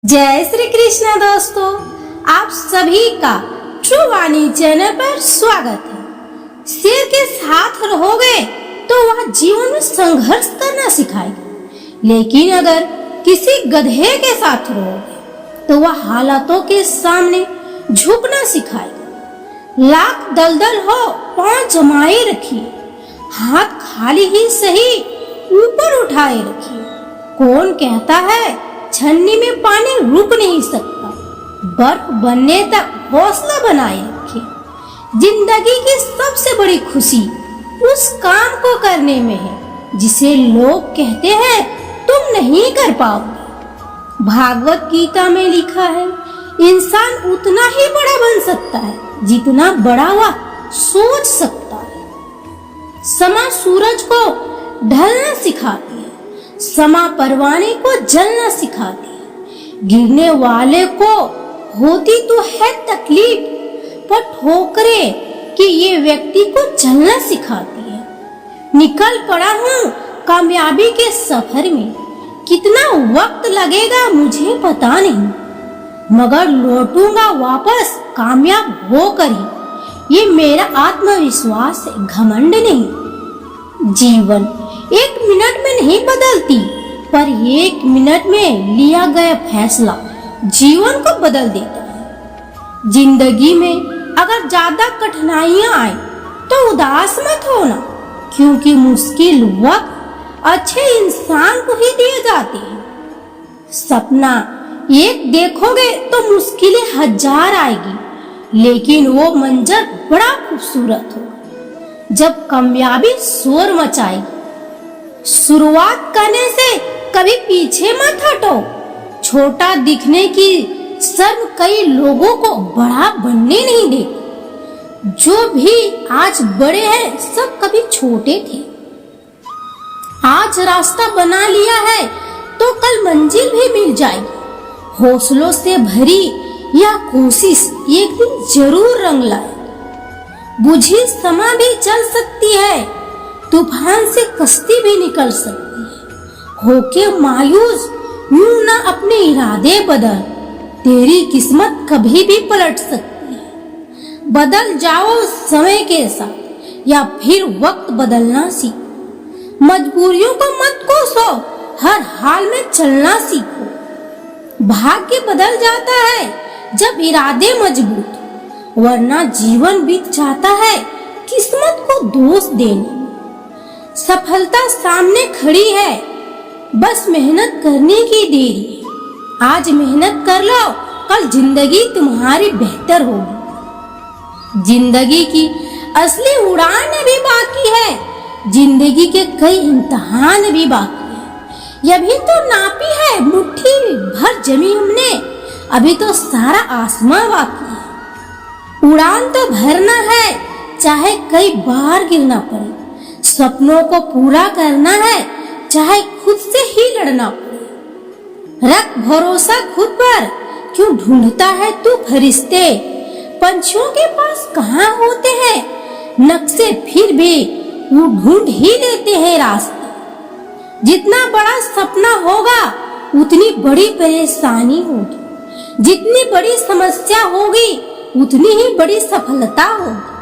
जय श्री कृष्ण दोस्तों, आप सभी का ट्रू वाणी चैनल पर स्वागत है। शेर के साथ रहोगे तो वह जीवन में संघर्ष करना सिखाएगी, लेकिन अगर किसी गधे के साथ रहोगे तो वह हालातों के सामने झुकना सिखाएगा। लाख दलदल हो, पांव जमाए रखिए, हाथ खाली ही सही ऊपर उठाए रखिए। कौन कहता है छन्नी में पानी रुक नहीं सकता, बर्फ बनने तक हौसला बनाए रखिए। जिंदगी की सबसे बड़ी खुशी उस काम को करने में है जिसे लोग कहते हैं तुम नहीं कर पाओगे। भागवत गीता में लिखा है, इंसान उतना ही बड़ा बन सकता है जितना बड़ा वह सोच सकता है। समा सूरज को ढलना सिखाती है, समा परवाने को जलना सिखाती है। गिरने वाले को होती तो है तकलीफ, पर ठोकरें कि ये व्यक्ति को चलना सिखाती है। निकल पड़ा हूँ कामयाबी के सफर में, कितना वक्त लगेगा मुझे पता नहीं, मगर लौटूंगा वापस कामयाब होकर ही। ये मेरा आत्मविश्वास है, घमंड नहीं। जीवन एक मिनट में नहीं बदलती, पर एक मिनट में लिया गया फैसला जीवन को बदल देता है। जिंदगी में अगर ज्यादा कठिनाइयां आए तो उदास मत होना, क्योंकि मुश्किल वक्त अच्छे इंसान को ही दिए जाते हैं। सपना एक देखोगे तो मुश्किलें हजार आएगी, लेकिन वो मंजर बड़ा खूबसूरत होगा जब कामयाबी शोर मचाएगी। शुरुआत करने से कभी पीछे मत हटो। छोटा दिखने की शर्म कई लोगों को बड़ा बनने नहीं देती। जो भी आज बड़े हैं सब कभी छोटे थे। आज रास्ता बना लिया है तो कल मंजिल भी मिल जाएगी। हौसलों से भरी यह कोशिश एक दिन जरूर रंग लाए। बुझी समा भी चल सकती है, तूफान से कश्ती भी निकल सकती है। होके मायूस यूं ना अपने इरादे बदल, तेरी किस्मत कभी भी पलट सकती है। बदल जाओ समय के साथ या फिर वक्त बदलना सीखो। मजबूरियों को मत कोसो, हर हाल में चलना सीखो। भाग्य बदल जाता है जब इरादे मजबूत हो, वरना जीवन बीत जाता है किस्मत को दोष देने। सफलता सामने खड़ी है, बस मेहनत करने की देरी है। आज मेहनत कर लो, कल जिंदगी तुम्हारी बेहतर होगी। जिंदगी की असली उड़ान अभी बाकी है, जिंदगी के कई इम्तिहान भी बाकी है। अभी तो नापी है मुट्ठी भर जमी हमने, अभी तो सारा आसमां बाकी है। उड़ान तो भरना है, चाहे कई बार गिरना पड़े। सपनों को पूरा करना है, चाहे खुद से ही लड़ना पड़े। रख भरोसा खुद पर, क्यों ढूंढता है तू फरिश्ते। पंछियों के पास कहाँ होते हैं नक्शे, फिर भी वो ढूंढ ही लेते हैं रास्ते। जितना बड़ा सपना होगा उतनी बड़ी परेशानी होगी, जितनी बड़ी समस्या होगी उतनी ही बड़ी सफलता होगी।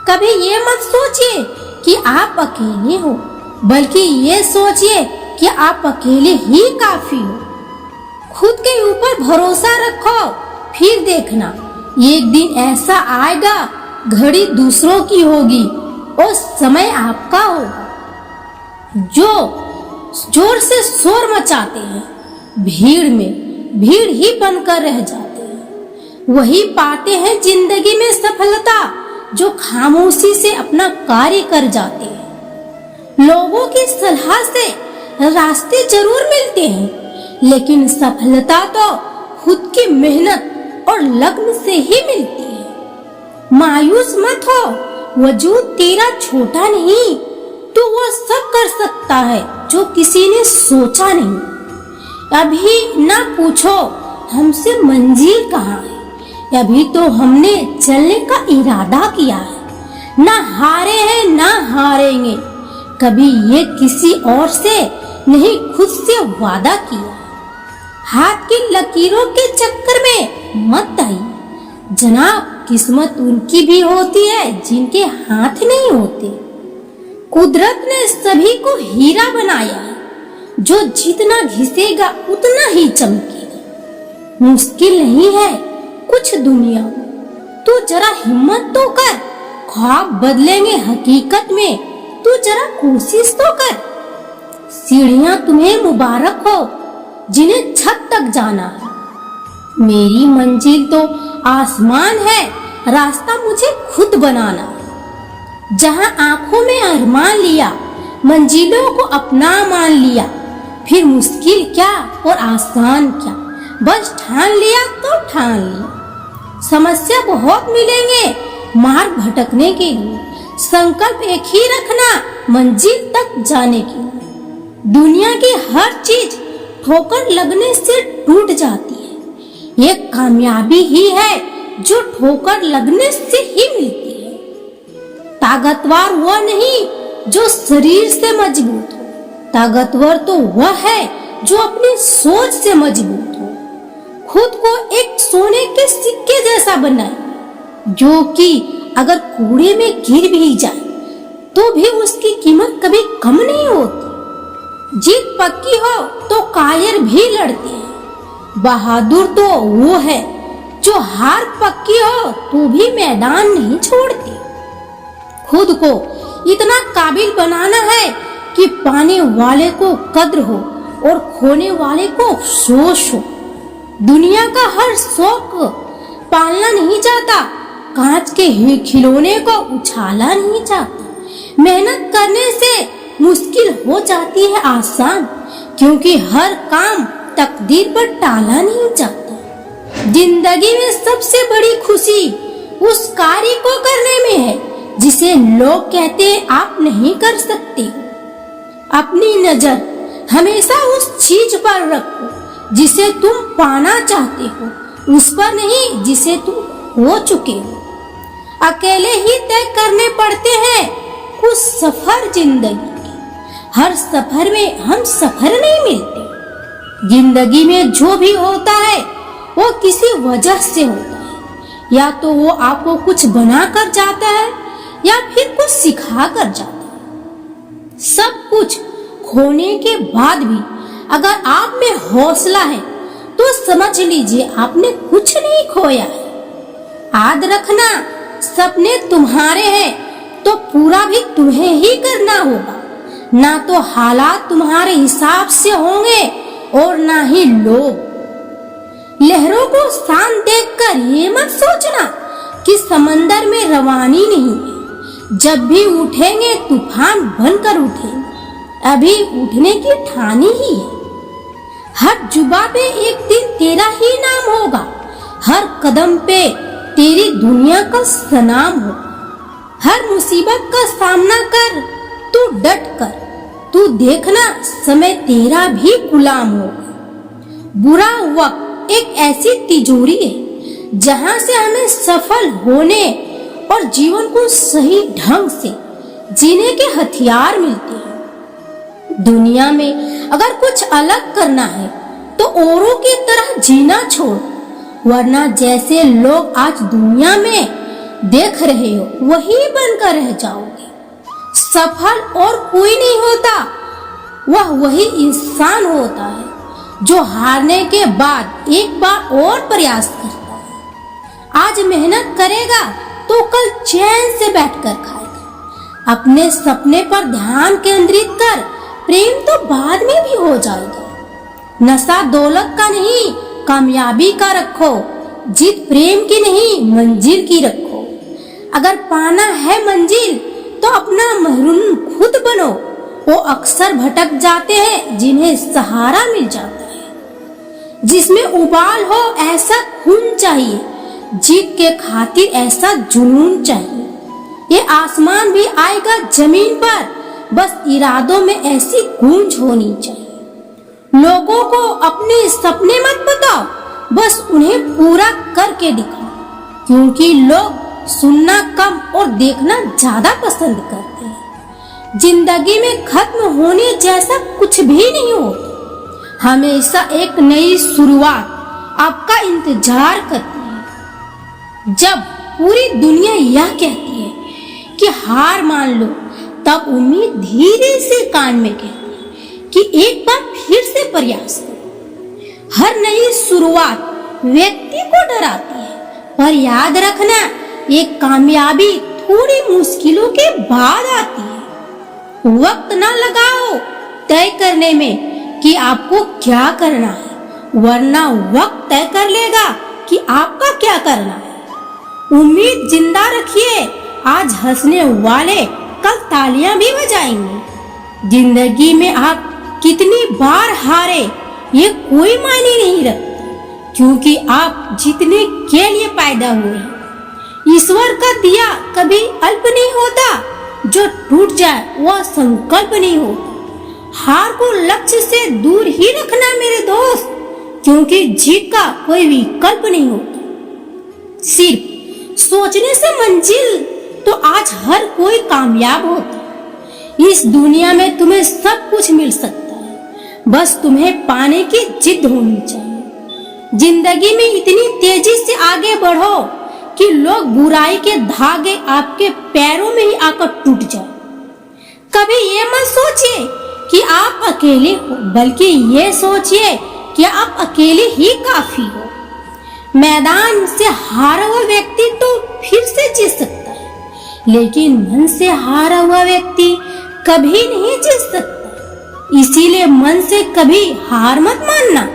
कभी ये मत सोचिए कि आप अकेले हो, बल्कि ये सोचिए कि आप अकेले ही काफी हो। खुद के ऊपर भरोसा रखो, फिर देखना एक दिन ऐसा आएगा घड़ी दूसरों की होगी और समय आपका होगा। जो जोर से शोर मचाते हैं भीड़ में भीड़ ही बनकर रह जाते हैं। वही पाते हैं जिंदगी में सफलता जो खामोशी से अपना कार्य कर जाते हैं। लोगों की सलाह से रास्ते जरूर मिलते हैं, लेकिन सफलता तो खुद की मेहनत और लगन से ही मिलती है। मायूस मत हो, वजूद तेरा छोटा नहीं, तू वो सब कर सकता है जो किसी ने सोचा नहीं। अभी ना पूछो हमसे मंजिल कहाँ है, अभी तो हमने चलने का इरादा किया है। ना हारे हैं ना हारेंगे, कभी ये किसी और से नहीं खुद से वादा किया। हाथ की लकीरों के चक्कर में मत आइए। जनाब, किस्मत उनकी भी होती है जिनके हाथ नहीं होते। कुदरत ने सभी को हीरा बनाया है, जो जितना घिसेगा उतना ही चमकेगा। मुश्किल नहीं है कुछ दुनिया में, तू जरा हिम्मत तो कर। ख्वाब बदलेंगे हकीकत में, तू जरा कोशिश तो कर। सीढ़ियां तुम्हें मुबारक हो जिन्हें छत तक जाना है। मेरी मंजिल तो आसमान है, रास्ता मुझे खुद बनाना है। जहां आंखों में अरमान लिया, मंजिलों को अपना मान लिया, फिर मुश्किल क्या और आसान क्या, बस ठान लिया तो ठान लिया। समस्या बहुत मिलेंगे मार्ग भटकने के लिए, संकल्प एक ही रखना मंजिल तक जाने के लिए। दुनिया की हर चीज ठोकर लगने से टूट जाती है, ये कामयाबी ही है जो ठोकर लगने से ही मिलती है। ताकतवर वह नहीं जो शरीर से मजबूत हो, ताकतवर तो वह है जो अपनी सोच से मजबूत हो। खुद को एक सोने के सिक्के जैसा बनाए, जो कि अगर कूड़े में गिर भी जाए तो भी उसकी कीमत कभी कम नहीं होती। जीत पक्की हो तो कायर भी लड़ते हैं। बहादुर तो वो है जो हार पक्की हो तो भी मैदान नहीं छोड़ते। खुद को इतना काबिल बनाना है कि पाने वाले को कद्र हो और खोने वाले को अफसोस हो। दुनिया का हर शौक पालना नहीं चाहता, कांच के खिलौने को उछाला नहीं चाहता। मेहनत करने से मुश्किल हो जाती है आसान, क्योंकि हर काम तकदीर पर टाला नहीं जाता। जिंदगी में सबसे बड़ी खुशी उस कार्य को करने में है जिसे लोग कहते हैं आप नहीं कर सकते। अपनी नजर हमेशा उस चीज पर रखो जिसे तुम पाना चाहते हो, उस पर नहीं जिसे तुम खो चुके हो। अकेले ही तय करने पड़ते हैं कुछ सफर जिंदगी के। हर सफर में हम सफर नहीं मिलते। जिंदगी में जो भी होता है वो किसी वजह से होता है। या तो वो आपको कुछ बना कर जाता है या फिर कुछ सिखा कर जाता है। सब कुछ खोने के बाद भी अगर आप में हौसला है तो समझ लीजिए आपने कुछ नहीं खोया है। याद रखना, सपने तुम्हारे हैं तो पूरा भी तुम्हें ही करना होगा। ना तो हालात तुम्हारे हिसाब से होंगे और ना ही लोग। लहरों को शांत देखकर ये मत सोचना कि समंदर में रवानी नहीं है। जब भी उठेंगे तूफान बनकर उठेंगे, अभी उठने की ठानी ही है। हर जुबा पे एक दिन तेरा ही नाम होगा, हर कदम पे तेरी दुनिया का सलाम होगा। हर मुसीबत का सामना कर, तू डट कर, तू देखना समय तेरा भी गुलाम होगा। बुरा वक्त एक ऐसी तिजोरी है जहां से हमें सफल होने और जीवन को सही ढंग से जीने के हथियार मिलते हैं। दुनिया में अगर कुछ अलग करना है तो औरों की तरह जीना छोड़, वरना जैसे लोग आज दुनिया में देख रहे हो वही बनकर रह जाओगे। सफल और कोई नहीं होता, वह वही इंसान होता है जो हारने के बाद एक बार और प्रयास करता है। आज मेहनत करेगा तो कल चैन से बैठकर खाएगा। अपने सपने पर ध्यान केंद्रित कर, प्रेम तो बाद में भी हो जाएगा। नशा दौलत का नहीं, कामयाबी का रखो। जीत प्रेम की नहीं, मंजिल की रखो। अगर पाना है मंजिल तो अपना महरूम खुद बनो। वो अक्सर भटक जाते हैं जिन्हें सहारा मिल जाता है। जिसमें उबाल हो ऐसा खून चाहिए, जीत के खातिर ऐसा जुनून चाहिए। ये आसमान भी आएगा जमीन पर, बस इरादों में ऐसी गूंज होनी चाहिए। लोगों को अपने सपने मत बताओ, बस उन्हें पूरा करके दिखाओ, क्योंकि लोग सुनना कम और देखना ज्यादा पसंद करते हैं। जिंदगी में खत्म होने जैसा कुछ भी नहीं होता। हमेशा एक नई शुरुआत आपका इंतजार करती है। जब पूरी दुनिया यह कहती है कि हार मान लो, तब उम्मीद धीरे से कान में कहती है कि एक बार फिर से प्रयास करो। हर नई शुरुआत व्यक्ति को डराती है, पर याद रखना, एक कामयाबी थोड़ी मुश्किलों के बाद आती है। वक्त ना लगाओ तय करने में कि आपको क्या करना है, वरना वक्त तय कर लेगा कि आपका क्या करना है। उम्मीद जिंदा रखिए, आज हंसने वाले कल तालियां भी बजाएंगे। जिंदगी में आप कितनी बार हारे ये कोई मायने नहीं रखता, क्योंकि आप जीतने के लिए पैदा हुए हैं। ईश्वर का दिया कभी अल्प नहीं होता, जो टूट जाए वह संकल्प नहीं होता। हार को लक्ष्य से दूर ही रखना मेरे दोस्त, क्योंकि जीत का कोई विकल्प नहीं होता। सिर्फ सोचने से मंजिल तो आज हर कोई कामयाब होता है। इस दुनिया में तुम्हें सब कुछ मिल सकता है, बस तुम्हें पाने की जिद होनी चाहिए। जिंदगी में इतनी तेजी से आगे बढ़ो कि लोग बुराई के धागे आपके पैरों में ही आकर टूट जाए। कभी ये मत सोचिए कि आप अकेले हो, बल्कि ये सोचिए कि आप अकेले ही काफी हो। मैदान से हारा हुआ व्यक्ति तो फिर से जीत सकता है, लेकिन मन से हारा हुआ व्यक्ति कभी नहीं जीत सकता। इसीलिए मन से कभी हार मत मानना।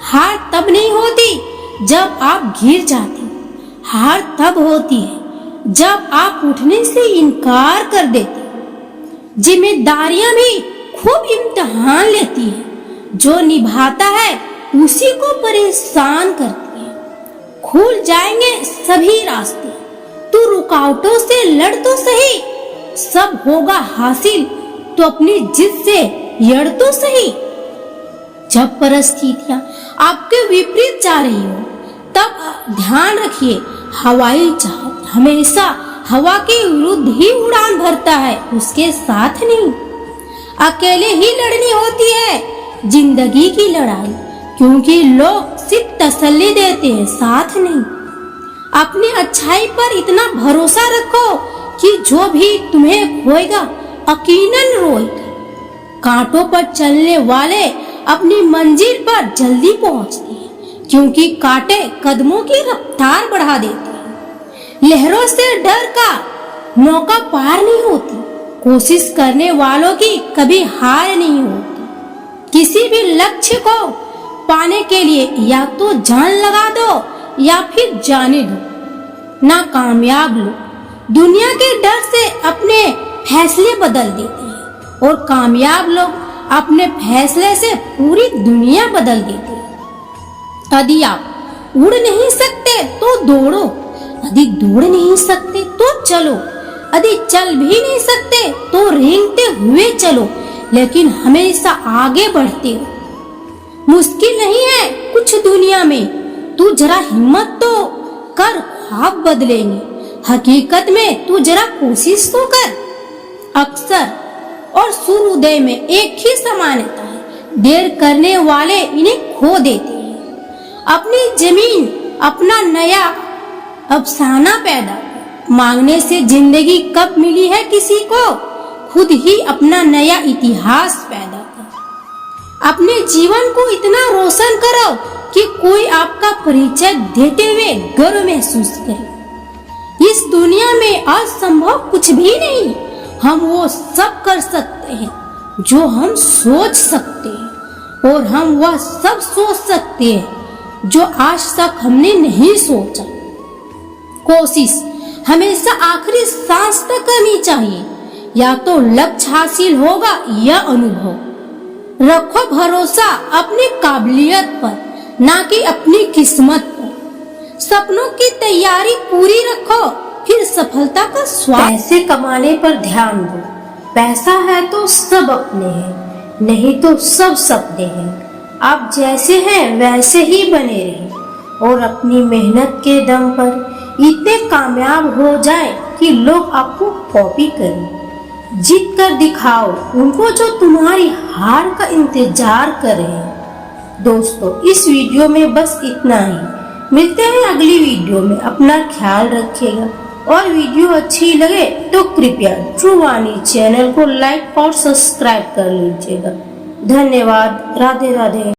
हार तब नहीं होती जब आप गिर जाते, हार तब होती है जब आप उठने से इनकार कर देते। जिम्मेदारियां भी खूब इम्तिहान लेती है, जो निभाता है उसी को परेशान करती है। खुल जाएंगे सभी रास्ते, तू रुकावटों से लड़ तो सही, सब होगा हासिल तो अपनी जिद से लड़ तो सही। जब परिस्थितियां आपके विपरीत जा रही हो, तब ध्यान रखिए, हवाई जहाज हमेशा हवा के विरुद्ध ही उड़ान भरता है, उसके साथ नहीं। अकेले ही लड़नी होती है जिंदगी की लड़ाई, क्योंकि लोग सिर्फ तसल्ली देते हैं, साथ नहीं। अपनी अच्छाई पर इतना भरोसा रखो कि जो भी तुम्हें खोएगा यकीनन रोएगा। कांटों पर चलने वाले अपनी मंजिल पर जल्दी पहुंचते हैं, क्योंकि कांटे कदमों की रफ्तार बढ़ा देते हैं। लहरों से डर का नौका पार नहीं होती, कोशिश करने वालों की कभी हार नहीं होती। किसी भी लक्ष्य को पाने के लिए या तो जान लगा दो या फिर जाने दो। ना कामयाब लोग दुनिया के डर से अपने फैसले बदल देते हैं, और कामयाब लोग अपने फैसले से पूरी दुनिया बदल देते हैं। यदि आप उड़ नहीं सकते तो दौड़ो, यदि दौड़ नहीं सकते तो चलो, यदि चल भी नहीं सकते तो रेंगते हुए चलो, लेकिन हमेशा आगे बढ़ते हो। मुश्किल नहीं है कुछ दुनिया में, तू जरा हिम्मत तो कर, ख्वाब बदलेंगे। हकीकत में तू जरा कोशिश तो कर। अक्सर और सूर्योदय में एक ही समानता है, देर करने वाले इन्हें खो देते हैं। अपनी जमीन अपना नया अफसाना पैदा मांगने से जिंदगी कब मिली है किसी को, खुद ही अपना नया इतिहास पैदा कर। अपने जीवन को इतना रोशन करो कि कोई आपका परिचय देते हुए गर्व महसूस करे। इस दुनिया में असंभव कुछ भी नहीं, हम वो सब कर सकते हैं जो हम सोच सकते हैं, और हम वह सब सोच सकते हैं जो आज तक हमने नहीं सोचा। कोशिश हमेशा आखिरी सांस तक करनी चाहिए, या तो लक्ष्य हासिल होगा या अनुभव। रखो भरोसा अपनी काबिलियत पर, ना कि अपनी किस्मत पर। सपनों की तैयारी पूरी रखो, फिर सफलता का स्वाद। पैसे कमाने पर ध्यान दो, पैसा है तो सब अपने हैं, नहीं तो सब सपने हैं। आप जैसे हैं वैसे ही बने रहें, और अपनी मेहनत के दम पर इतने कामयाब हो जाए कि लोग आपको कॉपी करें। जीत कर दिखाओ उनको जो तुम्हारी हार का इंतजार कर रहे हैं। दोस्तों इस वीडियो में बस इतना ही। मिलते हैं अगली वीडियो में। अपना ख्याल रखिएगा और वीडियो अच्छी लगे तो कृपया ट्रू वाणी चैनल को लाइक और सब्सक्राइब कर लीजिएगा। धन्यवाद। राधे राधे।